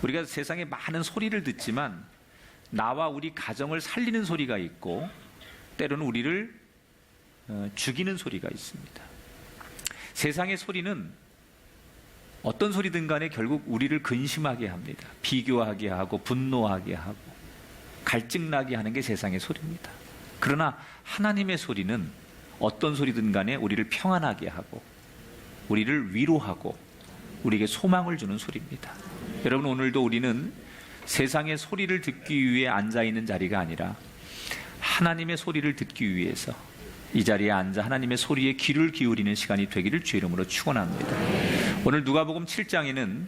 우리가 세상에 많은 소리를 듣지만 나와 우리 가정을 살리는 소리가 있고 때로는 우리를 죽이는 소리가 있습니다. 세상의 소리는 어떤 소리든 간에 결국 우리를 근심하게 합니다. 비교하게 하고 분노하게 하고 갈증나게 하는 게 세상의 소리입니다. 그러나 하나님의 소리는 어떤 소리든 간에 우리를 평안하게 하고 우리를 위로하고 우리에게 소망을 주는 소리입니다. 여러분, 오늘도 우리는 세상의 소리를 듣기 위해 앉아있는 자리가 아니라 하나님의 소리를 듣기 위해서 이 자리에 앉아 하나님의 소리에 귀를 기울이는 시간이 되기를 주의 이름으로 축원합니다. 오늘 누가복음 7장에는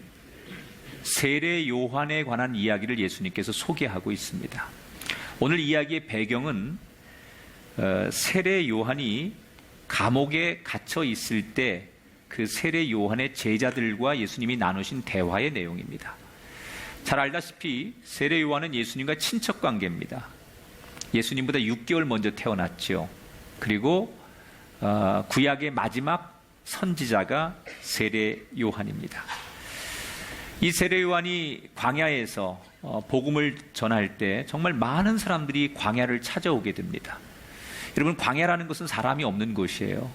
세례 요한에 관한 이야기를 예수님께서 소개하고 있습니다. 오늘 이야기의 배경은 세례 요한이 감옥에 갇혀 있을 때 그 세례 요한의 제자들과 예수님이 나누신 대화의 내용입니다. 잘 알다시피 세례 요한은 예수님과 친척 관계입니다. 예수님보다 6개월 먼저 태어났죠. 그리고 구약의 마지막 선지자가 세례 요한입니다. 이 세례 요한이 광야에서 복음을 전할 때 정말 많은 사람들이 광야를 찾아오게 됩니다. 여러분, 광야라는 것은 사람이 없는 곳이에요.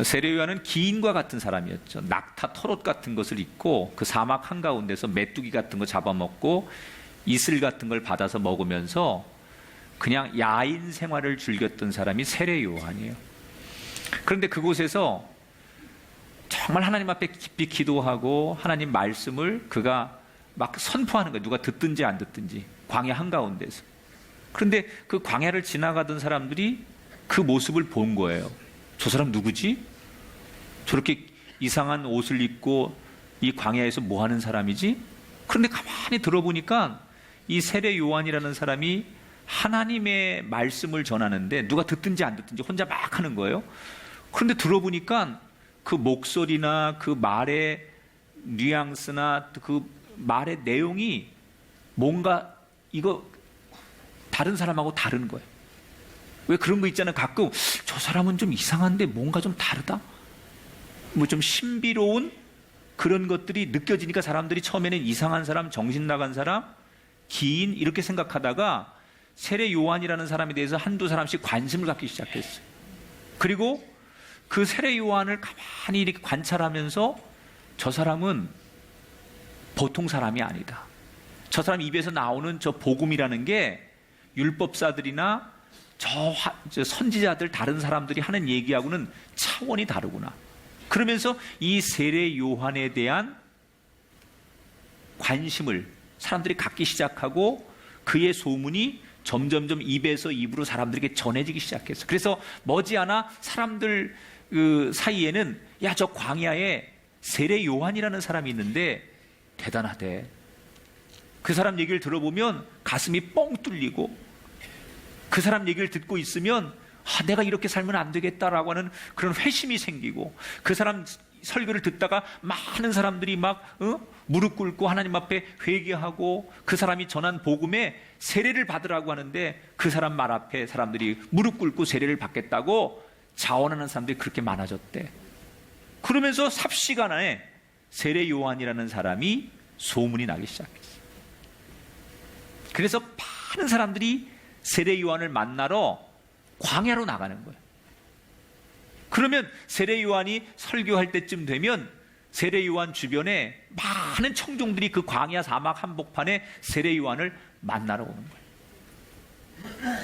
세례 요한은 기인과 같은 사람이었죠. 낙타, 털옷 같은 것을 입고 그 사막 한가운데서 메뚜기 같은 거 잡아먹고 이슬 같은 걸 받아서 먹으면서 그냥 야인 생활을 즐겼던 사람이 세례 요한이에요. 그런데 그곳에서 정말 하나님 앞에 깊이 기도하고 하나님 말씀을 그가 막 선포하는 거예요. 누가 듣든지 안 듣든지, 광야 한가운데서. 그런데 그 광야를 지나가던 사람들이 그 모습을 본 거예요. 저 사람 누구지? 저렇게 이상한 옷을 입고 이 광야에서 뭐 하는 사람이지? 그런데 가만히 들어보니까 이 세례 요한이라는 사람이 하나님의 말씀을 전하는데 누가 듣든지 안 듣든지 혼자 막 하는 거예요. 그런데 들어보니까 그 목소리나 그 말의 뉘앙스나 그 말의 내용이 뭔가 이거 다른 사람하고 다른 거예요. 왜 그런 거 있잖아요. 가끔 저 사람은 좀 이상한데 뭔가 좀 다르다? 뭐 좀 신비로운 그런 것들이 느껴지니까 사람들이 처음에는 이상한 사람, 정신 나간 사람, 기인 이렇게 생각하다가 세례 요한이라는 사람에 대해서 한두 사람씩 관심을 갖기 시작했어요. 그리고 그 세례 요한을 가만히 이렇게 관찰하면서 저 사람은 보통 사람이 아니다. 저 사람 입에서 나오는 저 복음이라는 게 율법사들이나 저 선지자들 다른 사람들이 하는 얘기하고는 차원이 다르구나. 그러면서 이 세례 요한에 대한 관심을 사람들이 갖기 시작하고 그의 소문이 점점점 입에서 입으로 사람들에게 전해지기 시작했어요. 그래서 머지않아 사람들 사이에는 야, 저 광야에 세례 요한이라는 사람이 있는데 대단하대. 그 사람 얘기를 들어보면 가슴이 뻥 뚫리고 그 사람 얘기를 듣고 있으면 내가 이렇게 살면 안 되겠다라고 하는 그런 회심이 생기고 그 사람 설교를 듣다가 많은 사람들이 막 무릎 꿇고 하나님 앞에 회개하고 그 사람이 전한 복음에 세례를 받으라고 하는데 그 사람 말 앞에 사람들이 무릎 꿇고 세례를 받겠다고 자원하는 사람들이 그렇게 많아졌대. 그러면서 삽시간에 세례 요한이라는 사람이 소문이 나기 시작했어요. 그래서 많은 사람들이 세례 요한을 만나러 광야로 나가는 거예요. 그러면 세례 요한이 설교할 때쯤 되면 세례 요한 주변에 많은 청중들이 그 광야 사막 한복판에 세례 요한을 만나러 오는 거예요.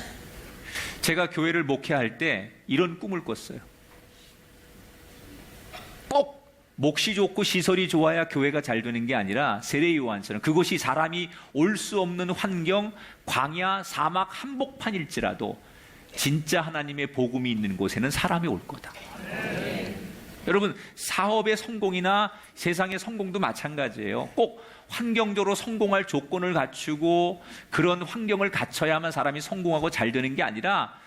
제가 교회를 목회할 때 이런 꿈을 꿨어요. 꼭 몫이 좋고 시설이 좋아야 교회가 잘 되는 게 아니라 세례 요한처럼 그곳이 사람이 올 수 없는 환경, 광야, 사막 한복판일지라도 진짜 하나님의 복음이 있는 곳에는 사람이 올 거다. 여러분, 사업의 성공이나 세상의 성공도 마찬가지예요. 꼭 환경적으로 성공할 조건을 갖추고 그런 환경을 갖춰야만 사람이 성공하고 잘 되는 게 아니라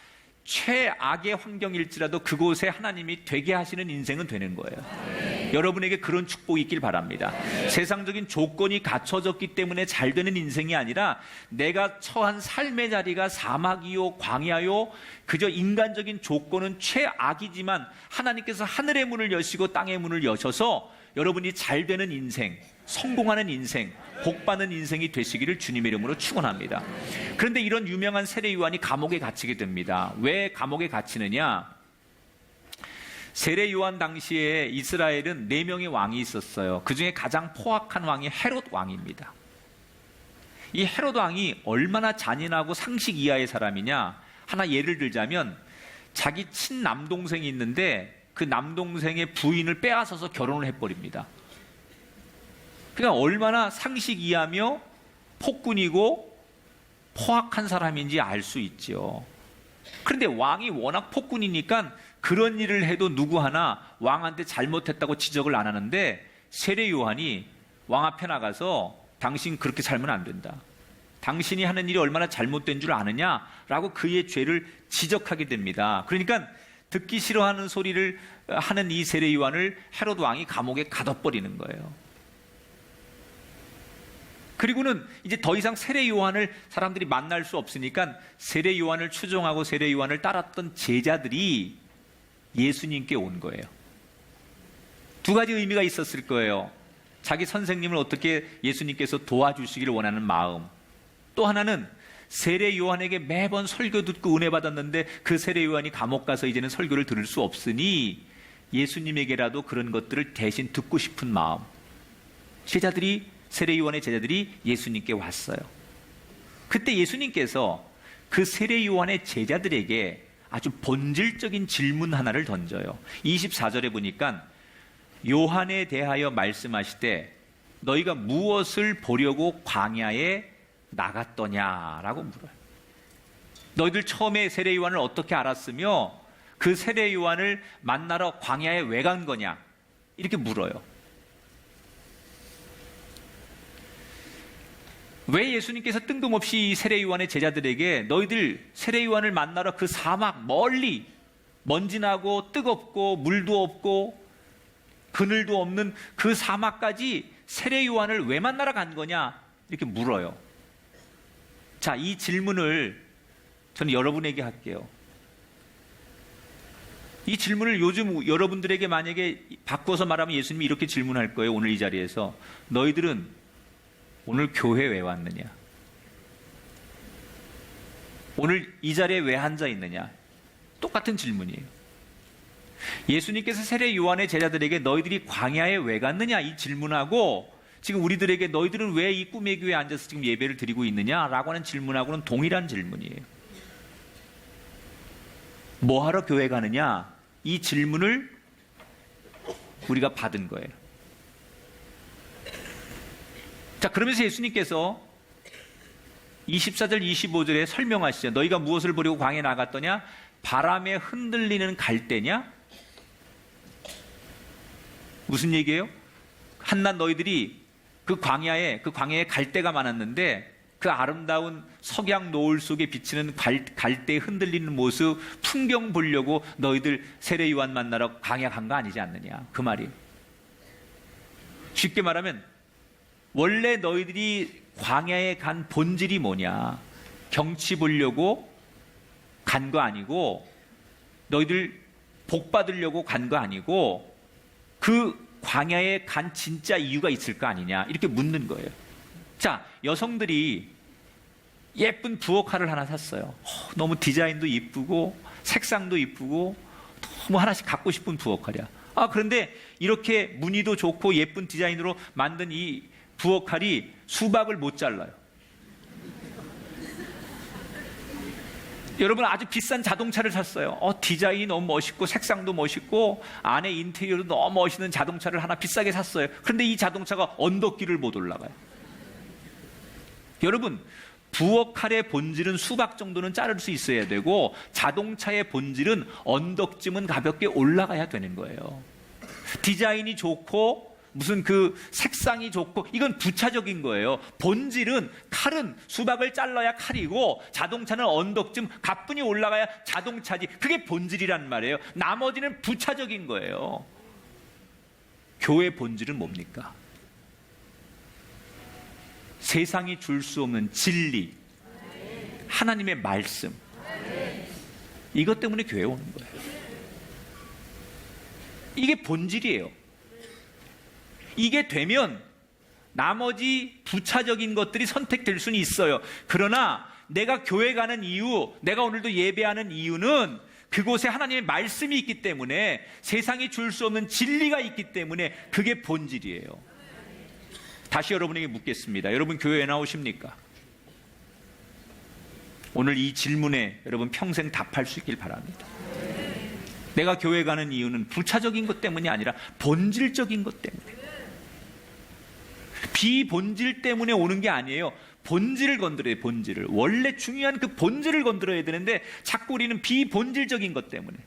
최악의 환경일지라도 그곳에 하나님이 되게 하시는 인생은 되는 거예요. 여러분에게 그런 축복이 있길 바랍니다. 세상적인 조건이 갖춰졌기 때문에 잘 되는 인생이 아니라 내가 처한 삶의 자리가 사막이요 광야요, 그저 인간적인 조건은 최악이지만 하나님께서 하늘의 문을 여시고 땅의 문을 여셔서 여러분이 잘 되는 인생, 성공하는 인생, 복받는 인생이 되시기를 주님의 이름으로 축원합니다. 그런데 이런 유명한 세례 요한이 감옥에 갇히게 됩니다. 왜 감옥에 갇히느냐? 세례 요한 당시에 이스라엘은 4명의 왕이 있었어요. 그 중에 가장 포악한 왕이 헤롯 왕입니다. 이 헤롯 왕이 얼마나 잔인하고 상식 이하의 사람이냐? 하나 예를 들자면 자기 친남동생이 있는데 그 남동생의 부인을 빼앗아서 결혼을 해버립니다. 그러니까 얼마나 상식 이하며 폭군이고 포악한 사람인지 알 수 있죠. 그런데 왕이 워낙 폭군이니까 그런 일을 해도 누구 하나 왕한테 잘못했다고 지적을 안 하는데 세례 요한이 왕 앞에 나가서 당신 그렇게 살면 안 된다. 당신이 하는 일이 얼마나 잘못된 줄 아느냐라고 그의 죄를 지적하게 됩니다. 그러니까 듣기 싫어하는 소리를 하는 이 세례 요한을 헤롯 왕이 감옥에 가둬버리는 거예요. 그리고는 이제 더 이상 세례 요한을 사람들이 만날 수 없으니까 세례 요한을 추종하고 세례 요한을 따랐던 제자들이 예수님께 온 거예요. 2가지 의미가 있었을 거예요. 자기 선생님을 어떻게 예수님께서 도와주시기를 원하는 마음. 또 하나는 세례 요한에게 매번 설교 듣고 은혜 받았는데 그 세례 요한이 감옥 가서 이제는 설교를 들을 수 없으니 예수님에게라도 그런 것들을 대신 듣고 싶은 마음. 세례 요한의 제자들이 예수님께 왔어요. 그때 예수님께서 그 세례 요한의 제자들에게 아주 본질적인 질문 하나를 던져요. 24절에 보니까 요한에 대하여 말씀하시되 너희가 무엇을 보려고 광야에 나갔더냐라고 물어요. 너희들 처음에 세례 요한을 어떻게 알았으며 그 세례 요한을 만나러 광야에 왜 간 거냐 이렇게 물어요. 왜 예수님께서 뜬금없이 이 세례 요한의 제자들에게 너희들 세례 요한을 만나러 그 사막 멀리 먼지나고 뜨겁고 물도 없고 그늘도 없는 그 사막까지 세례 요한을 왜 만나러 간 거냐 이렇게 물어요. 자, 이 질문을 저는 여러분에게 할게요. 이 질문을 요즘 여러분들에게 만약에 바꿔서 말하면 예수님이 이렇게 질문할 거예요. 오늘 이 자리에서 너희들은 오늘 교회 왜 왔느냐? 오늘 이 자리에 왜 앉아 있느냐? 똑같은 질문이에요. 예수님께서 세례 요한의 제자들에게 너희들이 광야에 왜 갔느냐 이 질문하고 지금 우리들에게 너희들은 왜 이 꿈의 교회에 앉아서 지금 예배를 드리고 있느냐라고 하는 질문하고는 동일한 질문이에요. 뭐하러 교회 가느냐? 이 질문을 우리가 받은 거예요. 자, 그러면서 예수님께서 24절 25절에 설명하시죠. 너희가 무엇을 보려고 광야에 나갔더냐? 바람에 흔들리는 갈대냐? 무슨 얘기예요? 한낱 너희들이 그 광야에 갈대가 많았는데 그 아름다운 석양 노을 속에 비치는 갈대에 흔들리는 모습 풍경 보려고 너희들 세례 요한 만나러 광야 간 거 아니지 않느냐 그 말이에요. 쉽게 말하면 원래 너희들이 광야에 간 본질이 뭐냐? 경치 보려고 간 거 아니고 너희들 복 받으려고 간 거 아니고 그 광야에 간 진짜 이유가 있을 거 아니냐 이렇게 묻는 거예요. 자, 여성들이 예쁜 부엌칼을 하나 샀어요. 너무 디자인도 이쁘고 색상도 이쁘고 너무 하나씩 갖고 싶은 부엌칼이야. 그런데 이렇게 무늬도 좋고 예쁜 디자인으로 만든 이 부엌칼이 수박을 못 잘라요. 여러분 아주 비싼 자동차를 샀어요. 디자인이 너무 멋있고 색상도 멋있고 안에 인테리어도 너무 멋있는 자동차를 하나 비싸게 샀어요. 그런데 이 자동차가 언덕길을 못 올라가요. 여러분 부엌칼의 본질은 수박 정도는 자를 수 있어야 되고 자동차의 본질은 언덕쯤은 가볍게 올라가야 되는 거예요. 디자인이 좋고 무슨 그 색상이 좋고 이건 부차적인 거예요. 본질은 칼은 수박을 잘라야 칼이고 자동차는 언덕쯤 가뿐히 올라가야 자동차지. 그게 본질이란 말이에요. 나머지는 부차적인 거예요. 교회 본질은 뭡니까? 세상이 줄 수 없는 진리, 하나님의 말씀, 이것 때문에 교회에 오는 거예요. 이게 본질이에요. 이게 되면 나머지 부차적인 것들이 선택될 수는 있어요. 그러나 내가 교회 가는 이유, 내가 오늘도 예배하는 이유는 그곳에 하나님의 말씀이 있기 때문에, 세상이 줄 수 없는 진리가 있기 때문에 그게 본질이에요. 다시 여러분에게 묻겠습니다. 여러분 교회에 나오십니까? 오늘 이 질문에 여러분 평생 답할 수 있길 바랍니다. 내가 교회 가는 이유는 부차적인 것 때문이 아니라 본질적인 것 때문에. 비본질 때문에 오는 게 아니에요. 본질을 건드려야 돼요. 본질을. 원래 중요한 그 본질을 건드려야 되는데 자꾸 우리는 비본질적인 것 때문에.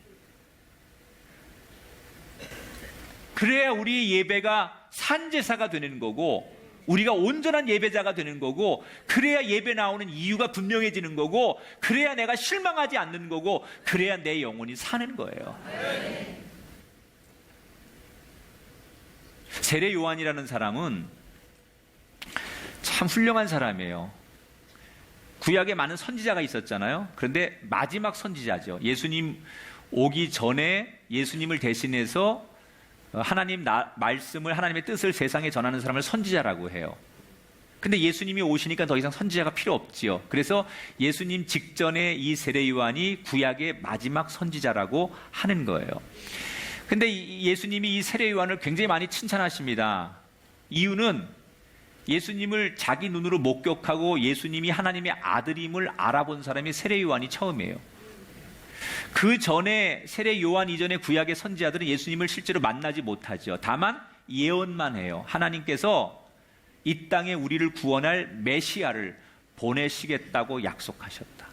그래야 우리의 예배가 산제사가 되는 거고, 우리가 온전한 예배자가 되는 거고, 그래야 예배 나오는 이유가 분명해지는 거고, 그래야 내가 실망하지 않는 거고, 그래야 내 영혼이 사는 거예요. 세례 요한이라는 사람은 참 훌륭한 사람이에요. 구약에 많은 선지자가 있었잖아요. 그런데 마지막 선지자죠. 예수님 오기 전에 예수님을 대신해서 하나님 말씀을, 하나님의 뜻을 세상에 전하는 사람을 선지자라고 해요. 근데 예수님이 오시니까 더 이상 선지자가 필요 없지요. 그래서 예수님 직전에 이 세례 요한이 구약의 마지막 선지자라고 하는 거예요. 근데 예수님이 이 세례 요한을 굉장히 많이 칭찬하십니다. 이유는 예수님을 자기 눈으로 목격하고 예수님이 하나님의 아들임을 알아본 사람이 세례 요한이 처음이에요. 그 전에 세례 요한 이전에 구약의 선지자들은 예수님을 실제로 만나지 못하죠. 다만 예언만 해요. 하나님께서 이 땅에 우리를 구원할 메시아를 보내시겠다고 약속하셨다.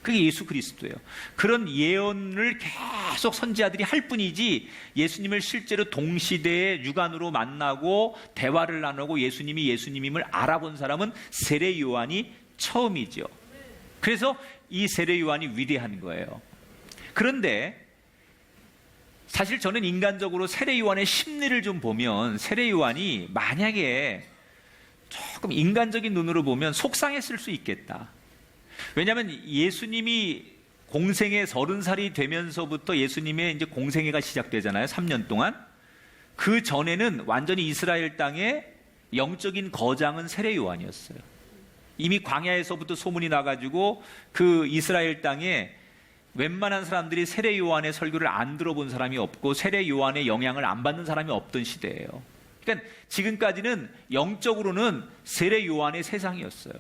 그게 예수 그리스도예요. 그런 예언을 계속 선지자들이 할 뿐이지, 예수님을 실제로 동시대에 육안으로 만나고 대화를 나누고 예수님이 예수님임을 알아본 사람은 세례 요한이 처음이죠. 그래서 이 세례 요한이 위대한 거예요. 그런데 사실 저는 인간적으로 세례 요한의 심리를 좀 보면, 세례 요한이 만약에 조금 인간적인 눈으로 보면 속상했을 수 있겠다. 왜냐하면 예수님이 공생애 30살이 되면서부터 예수님의 이제 공생애가 시작되잖아요. 3년 동안. 그 전에는 완전히 이스라엘 땅에 영적인 거장은 세례 요한이었어요. 이미 광야에서부터 소문이 나가지고 그 이스라엘 땅에 웬만한 사람들이 세례 요한의 설교를 안 들어본 사람이 없고 세례 요한의 영향을 안 받는 사람이 없던 시대예요. 그러니까 지금까지는 영적으로는 세례 요한의 세상이었어요.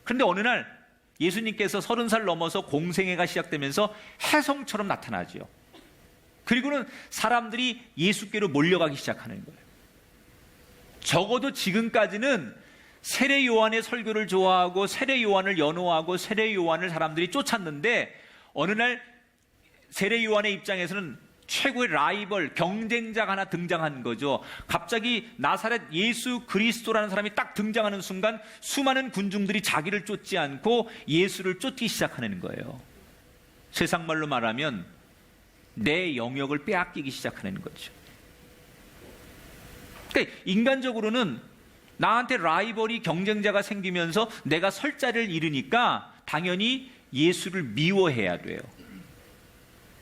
그런데 어느 날 예수님께서 30살 넘어서 공생애가 시작되면서 혜성처럼 나타나죠. 그리고는 사람들이 예수께로 몰려가기 시작하는 거예요. 적어도 지금까지는 세례 요한의 설교를 좋아하고 세례 요한을 연호하고 세례 요한을 사람들이 쫓았는데, 어느 날 세례 요한의 입장에서는 최고의 라이벌, 경쟁자가 하나 등장한 거죠. 갑자기 나사렛 예수 그리스도라는 사람이 딱 등장하는 순간 수많은 군중들이 자기를 쫓지 않고 예수를 쫓기 시작하는 거예요. 세상 말로 말하면 내 영역을 빼앗기기 시작하는 거죠. 그러니까 인간적으로는 나한테 라이벌이, 경쟁자가 생기면서 내가 설 자리를 잃으니까 당연히 예수를 미워해야 돼요.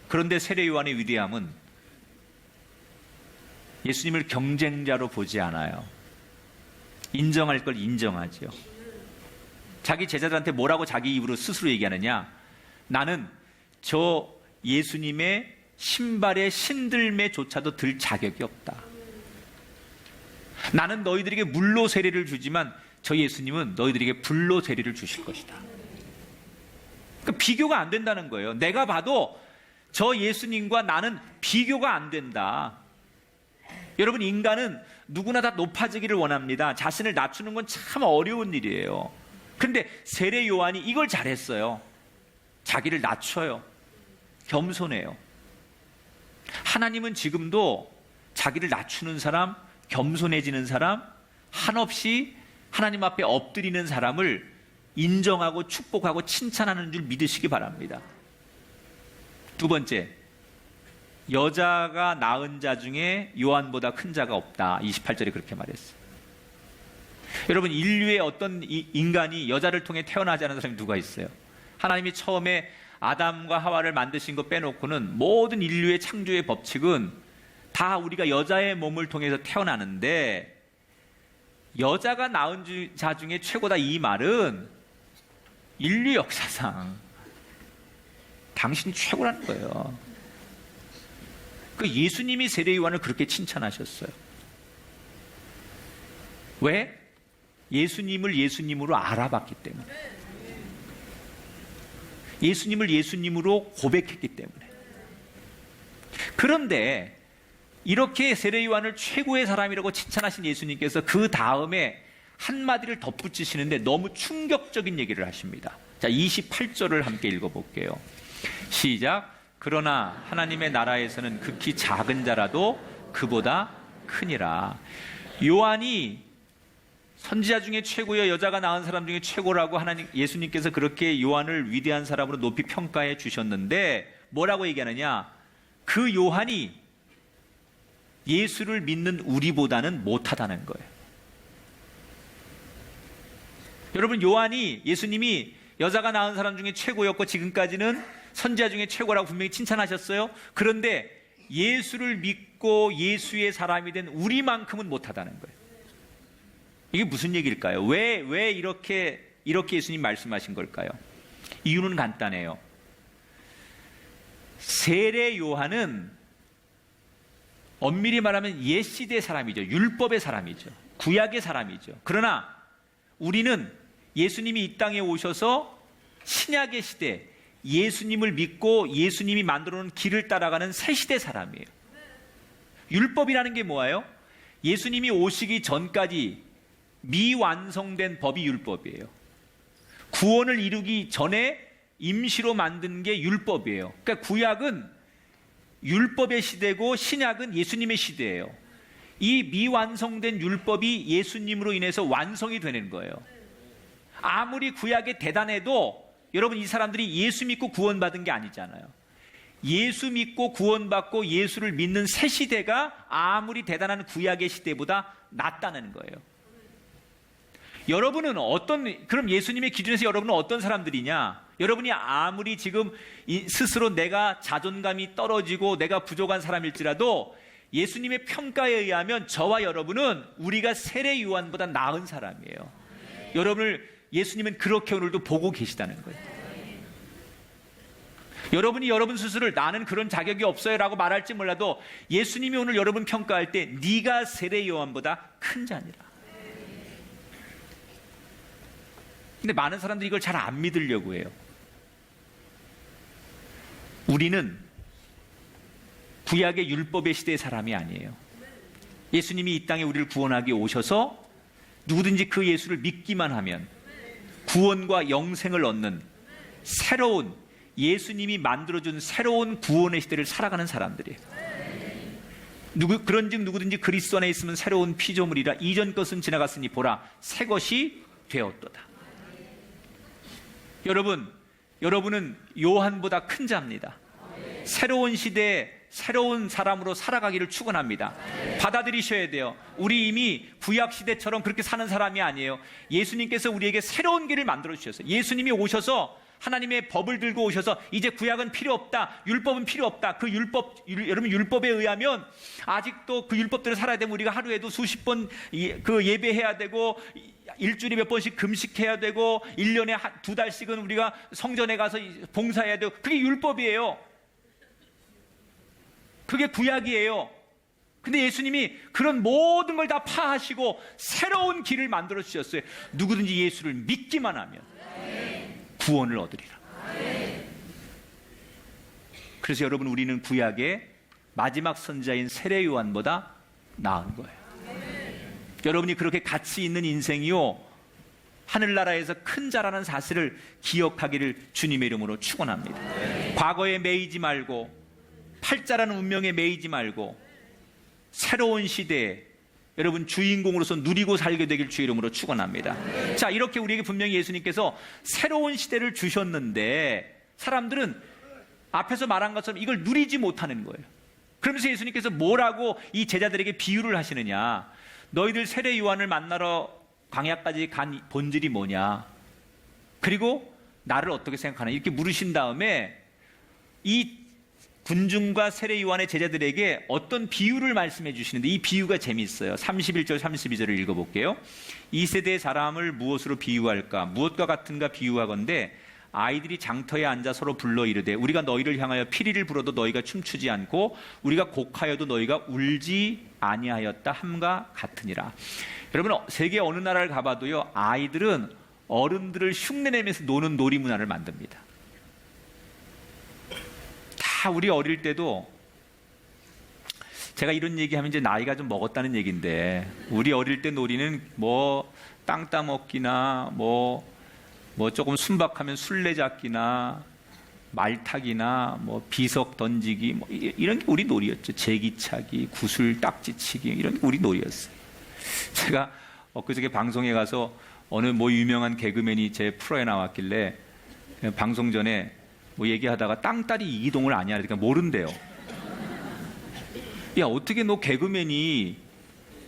그런데 세례 요한의 위대함은 예수님을 경쟁자로 보지 않아요. 인정할 걸 인정하죠. 자기 제자들한테 뭐라고 자기 입으로 스스로 얘기하느냐? 나는 저 예수님의 신발의 신들매조차도 들 자격이 없다. 나는 너희들에게 물로 세례를 주지만 저 예수님은 너희들에게 불로 세례를 주실 것이다. 그러니까 비교가 안 된다는 거예요. 내가 봐도 저 예수님과 나는 비교가 안 된다. 여러분, 인간은 누구나 다 높아지기를 원합니다. 자신을 낮추는 건 참 어려운 일이에요. 그런데 세례 요한이 이걸 잘했어요. 자기를 낮춰요. 겸손해요. 하나님은 지금도 자기를 낮추는 사람, 겸손해지는 사람, 한없이 하나님 앞에 엎드리는 사람을 인정하고 축복하고 칭찬하는 줄 믿으시기 바랍니다. 두 번째, 여자가 낳은 자 중에 요한보다 큰 자가 없다. 28절에 그렇게 말했어요. 여러분, 인류의 어떤 인간이 여자를 통해 태어나지 않은 사람이 누가 있어요? 하나님이 처음에 아담과 하와를 만드신 거 빼놓고는 모든 인류의 창조의 법칙은 다 우리가 여자의 몸을 통해서 태어나는데, 여자가 낳은 자 중에 최고다, 이 말은 인류 역사상 당신이 최고라는 거예요. 그 예수님이 세례 요한을 그렇게 칭찬하셨어요. 왜? 예수님을 예수님으로 알아봤기 때문에, 예수님을 예수님으로 고백했기 때문에. 그런데 이렇게 세례 요한을 최고의 사람이라고 칭찬하신 예수님께서 그 다음에 한마디를 덧붙이시는데 너무 충격적인 얘기를 하십니다. 자, 28절을 함께 읽어볼게요. 시작. 그러나 하나님의 나라에서는 극히 작은 자라도 그보다 크니라. 요한이 선지자 중에 최고여 여자가 낳은 사람 중에 최고라고 예수님께서 그렇게 요한을 위대한 사람으로 높이 평가해 주셨는데, 뭐라고 얘기하느냐? 그 요한이 예수를 믿는 우리보다는 못하다는 거예요. 여러분, 요한이 예수님이 여자가 낳은 사람 중에 최고였고 지금까지는 선지자 중에 최고라고 분명히 칭찬하셨어요. 그런데 예수를 믿고 예수의 사람이 된 우리만큼은 못하다는 거예요. 이게 무슨 얘기일까요? 왜 이렇게 예수님 말씀하신 걸까요? 이유는 간단해요. 세례 요한은 엄밀히 말하면 옛 시대의 사람이죠. 율법의 사람이죠. 구약의 사람이죠. 그러나 우리는 예수님이 이 땅에 오셔서 신약의 시대, 예수님을 믿고 예수님이 만들어 놓은 길을 따라가는 새 시대 사람이에요. 율법이라는 게 뭐예요? 예수님이 오시기 전까지 미완성된 법이 율법이에요. 구원을 이루기 전에 임시로 만든 게 율법이에요. 그러니까 구약은 율법의 시대고 신약은 예수님의 시대예요. 이 미완성된 율법이 예수님으로 인해서 완성이 되는 거예요. 아무리 구약이 대단해도 여러분, 이 사람들이 예수 믿고 구원받은 게 아니잖아요. 예수 믿고 구원받고 예수를 믿는 새 시대가 아무리 대단한 구약의 시대보다 낫다는 거예요. 여러분은 그럼 예수님의 기준에서 여러분은 어떤 사람들이냐? 여러분이 아무리 지금 스스로 내가 자존감이 떨어지고 내가 부족한 사람일지라도 예수님의 평가에 의하면 저와 여러분은 우리가 세례 요한보다 나은 사람이에요. 여러분을 예수님은 그렇게 오늘도 보고 계시다는 거예요. 여러분이 여러분 스스로를 나는 그런 자격이 없어요 라고 말할지 몰라도 예수님이 오늘 여러분 평가할 때 네가 세례 요한보다 큰 자니라. 근데 많은 사람들이 이걸 잘 안 믿으려고 해요. 우리는 구약의 율법의 시대의 사람이 아니에요. 예수님이 이 땅에 우리를 구원하기 오셔서 누구든지 그 예수를 믿기만 하면 구원과 영생을 얻는 새로운, 예수님이 만들어준 새로운 구원의 시대를 살아가는 사람들이에요. 그런즉 누구든지 그리스도 안에 있으면 새로운 피조물이라. 이전 것은 지나갔으니 보라 새 것이 되었도다. 여러분은 요한보다 큰 자입니다. 새로운 시대에 새로운 사람으로 살아가기를 축원합니다. 받아들이셔야 돼요. 우리 이미 구약 시대처럼 그렇게 사는 사람이 아니에요. 예수님께서 우리에게 새로운 길을 만들어 주셨어요. 예수님이 오셔서 하나님의 법을 들고 오셔서 이제 구약은 필요 없다, 율법은 필요 없다. 여러분 율법에 의하면 아직도 그 율법대로 살아야 되면 우리가 하루에도 수십 번 그 예배해야 되고, 일주일에 몇 번씩 금식해야 되고, 1년에 2달씩은 우리가 성전에 가서 봉사해야 되고, 그게 율법이에요. 그게 구약이에요. 근데 예수님이 그런 모든 걸 다 파하시고 새로운 길을 만들어 주셨어요. 누구든지 예수를 믿기만 하면 구원을 얻으리라. 그래서 여러분, 우리는 구약의 마지막 선지자인 세례 요한보다 나은 거예요. 여러분이 그렇게 가치 있는 인생이요, 하늘나라에서 큰 자라는 사실을 기억하기를 주님의 이름으로 축원합니다. 과거에 매이지 말고, 팔자라는 운명에 매이지 말고, 새로운 시대에 여러분 주인공으로서 누리고 살게 되길 주의 이름으로 축원합니다. 자, 이렇게 우리에게 분명히 예수님께서 새로운 시대를 주셨는데 사람들은 앞에서 말한 것처럼 이걸 누리지 못하는 거예요. 그러면서 예수님께서 뭐라고 이 제자들에게 비유를 하시느냐? 너희들 세례 요한을 만나러 광야까지 간 본질이 뭐냐? 그리고 나를 어떻게 생각하나? 이렇게 물으신 다음에 이 군중과 세례 요한의 제자들에게 어떤 비유를 말씀해 주시는데 이 비유가 재미있어요. 31절 32절을 읽어볼게요. 이 세대의 사람을 무엇으로 비유할까? 무엇과 같은가 비유하건대 아이들이 장터에 앉아 서로 불러 이르되 우리가 너희를 향하여 피리를 불어도 너희가 춤추지 않고 우리가 곡하여도 너희가 울지 아니하였다 함과 같으니라. 여러분, 세계 어느 나라를 가봐도요, 아이들은 어른들을 흉내내면서 노는 놀이 문화를 만듭니다. 다 우리 어릴 때도, 제가 이런 얘기하면 이제 나이가 좀 먹었다는 얘기인데, 우리 어릴 때 놀이는 뭐 땅 따먹기나 뭐 조금 순박하면 술래잡기나 말타기나 뭐 비석 던지기 뭐 이런 게 우리 놀이였죠. 제기차기, 구슬 딱지치기 이런 게 우리 놀이였어요. 제가 엊그저께 방송에 가서 어느 뭐 유명한 개그맨이 제 프로에 나왔길래 방송 전에 뭐 얘기하다가 땅따리 이기동을 아냐 그러니까 모른대요. 야, 어떻게 너 개그맨이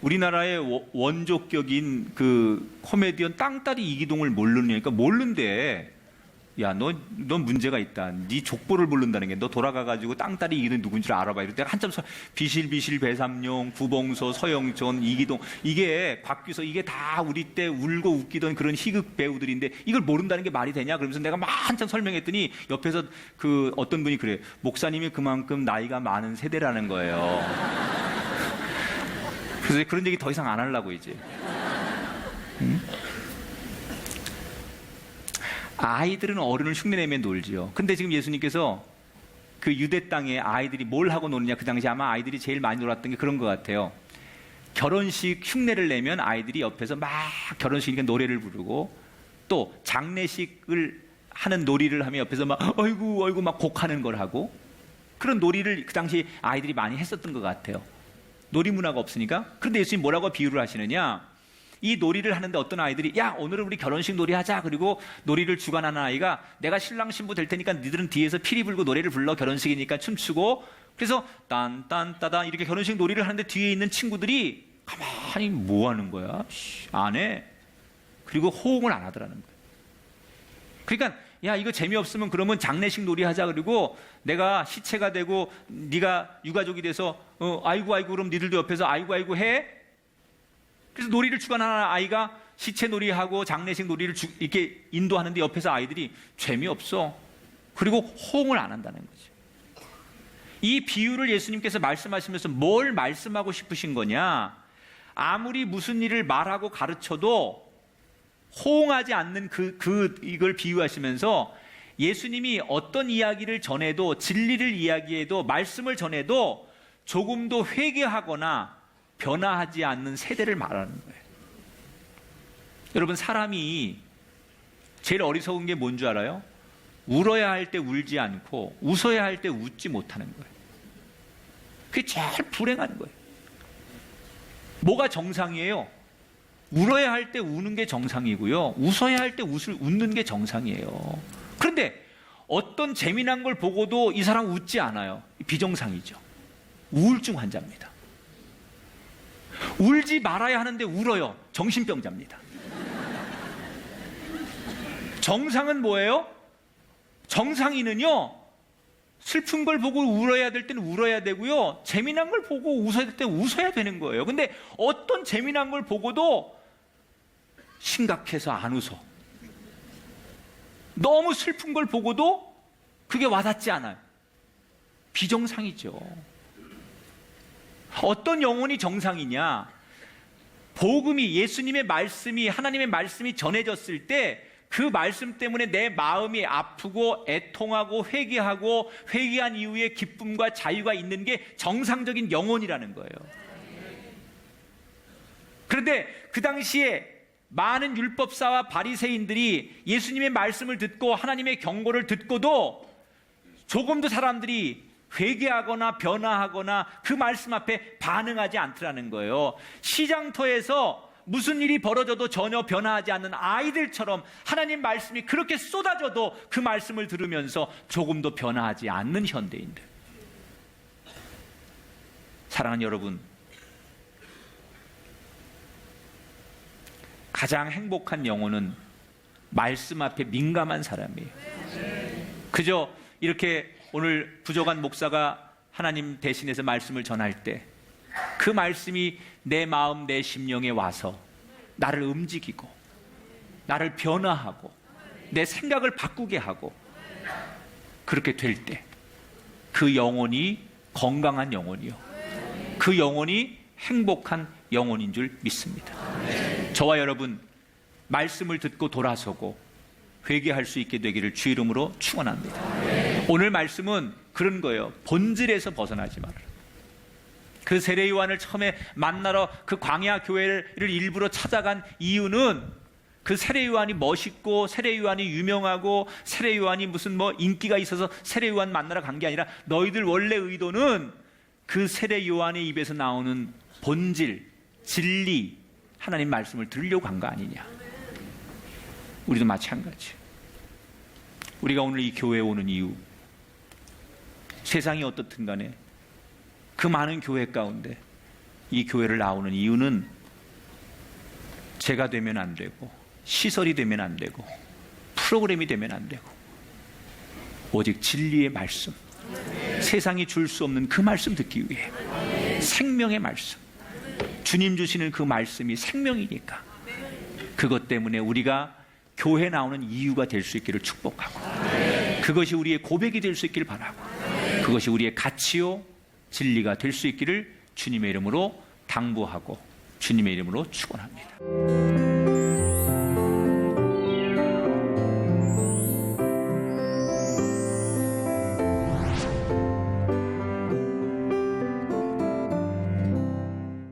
우리나라의 원조격인 그 코미디언 땅따리 이기동을 모르냐니까 모른대. 야, 넌 문제가 있다. 네 족보를 모른다는 게 너 돌아가가지고 땅따리 이기동 누군지 알아봐. 이럴 때 한참 비실비실 배삼룡, 구봉서, 서영촌, 이기동 이게 곽규서 이게 다 우리 때 울고 웃기던 그런 희극 배우들인데 이걸 모른다는 게 말이 되냐? 그러면서 내가 막 한참 설명했더니 옆에서 그 어떤 분이 그래. 목사님이 그만큼 나이가 많은 세대라는 거예요. 그래서 그런 얘기 더 이상 안 하려고 이제. 응? 아이들은 어른을 흉내내며 놀지요. 근데 지금 예수님께서 그 유대 땅에 아이들이 뭘 하고 노느냐, 그 당시 아마 아이들이 제일 많이 놀았던 게 그런 것 같아요. 결혼식 흉내를 내면 아이들이 옆에서 막 결혼식이니까 노래를 부르고, 또 장례식을 하는 놀이를 하면 옆에서 막 어이구 막 곡하는 걸 하고, 그런 놀이를 그 당시 아이들이 많이 했었던 것 같아요. 놀이 문화가 없으니까. 그런데 예수님 뭐라고 비유를 하시느냐? 이 놀이를 하는데 어떤 아이들이 야, 오늘은 우리 결혼식 놀이 하자. 그리고 놀이를 주관하는 아이가 내가 신랑 신부 될 테니까 니들은 뒤에서 피리 불고 노래를 불러. 결혼식이니까 춤추고. 그래서 딴딴따단 이렇게 결혼식 놀이를 하는데 뒤에 있는 친구들이 가만히 뭐 하는 거야? 안 해. 그리고 호응을 안 하더라는 거예요. 그러니까 야, 이거 재미없으면 그러면 장례식 놀이 하자. 그리고 내가 시체가 되고 네가 유가족이 돼서 아이고 그럼 니들도 옆에서 아이고 해. 그래서 놀이를 주관하는 아이가 시체 놀이하고 장례식 놀이를 이렇게 인도하는데 옆에서 아이들이 재미없어. 그리고 호응을 안 한다는 거죠. 이 비유를 예수님께서 말씀하시면서 뭘 말씀하고 싶으신 거냐? 아무리 무슨 일을 말하고 가르쳐도 호응하지 않는 이걸 비유하시면서 예수님이 어떤 이야기를 전해도, 진리를 이야기해도, 말씀을 전해도 조금도 회개하거나 변화하지 않는 세대를 말하는 거예요. 여러분, 사람이 제일 어리석은 게 뭔 줄 알아요? 울어야 할 때 울지 않고 웃어야 할 때 웃지 못하는 거예요. 그게 제일 불행한 거예요. 뭐가 정상이에요? 울어야 할 때 우는 게 정상이고요, 웃어야 할 때 웃는 게 정상이에요. 그런데 어떤 재미난 걸 보고도 이 사람 웃지 않아요. 비정상이죠. 우울증 환자입니다. 울지 말아야 하는데 울어요. 정신병자입니다. 정상은 뭐예요? 정상인은요, 슬픈 걸 보고 울어야 될 때는 울어야 되고요, 재미난 걸 보고 웃어야 될 때는 웃어야 되는 거예요. 근데 어떤 재미난 걸 보고도 심각해서 안 웃어. 너무 슬픈 걸 보고도 그게 와닿지 않아요. 비정상이죠. 어떤 영혼이 정상이냐? 복음이, 예수님의 말씀이, 하나님의 말씀이 전해졌을 때 그 말씀 때문에 내 마음이 아프고 애통하고 회개하고 회개한 이후에 기쁨과 자유가 있는 게 정상적인 영혼이라는 거예요. 그런데 그 당시에 많은 율법사와 바리새인들이 예수님의 말씀을 듣고 하나님의 경고를 듣고도 조금도 사람들이 회개하거나 변화하거나 그 말씀 앞에 반응하지 않더라는 거예요. 시장터에서 무슨 일이 벌어져도 전혀 변화하지 않는 아이들처럼 하나님 말씀이 그렇게 쏟아져도 그 말씀을 들으면서 조금도 변화하지 않는 현대인들. 사랑하는 여러분, 가장 행복한 영혼은 말씀 앞에 민감한 사람이에요. 그저 이렇게 오늘 부족한 목사가 하나님 대신해서 말씀을 전할 때 그 말씀이 내 마음, 내 심령에 와서 나를 움직이고 나를 변화하고 내 생각을 바꾸게 하고 그렇게 될 때 그 영혼이 건강한 영혼이요, 그 영혼이 행복한 영혼인 줄 믿습니다. 저와 여러분, 말씀을 듣고 돌아서고 회개할 수 있게 되기를 주 이름으로 축원합니다. 오늘 말씀은 그런 거예요. 본질에서 벗어나지 말아라. 그 세례 요한을 처음에 만나러 그 광야 교회를 일부러 찾아간 이유는 그 세례 요한이 멋있고 세례 요한이 유명하고 세례 요한이 무슨 인기가 있어서 세례 요한 만나러 간 게 아니라 너희들 원래 의도는 그 세례 요한의 입에서 나오는 본질, 진리, 하나님 말씀을 들으려고 간 거 아니냐. 우리도 마찬가지. 우리가 오늘 이 교회에 오는 이유, 세상이 어떻든 간에 그 많은 교회 가운데 이 교회를 나오는 이유는 제가 되면 안 되고 시설이 되면 안 되고 프로그램이 되면 안 되고 오직 진리의 말씀, 세상이 줄 수 없는 그 말씀 듣기 위해, 생명의 말씀, 주님 주시는 그 말씀이 생명이니까 그것 때문에 우리가 교회 나오는 이유가 될 수 있기를 축복하고, 그것이 우리의 고백이 될 수 있기를 바라고, 그것이 우리의 가치요 진리가 될 수 있기를 주님의 이름으로 당부하고 주님의 이름으로 축원합니다.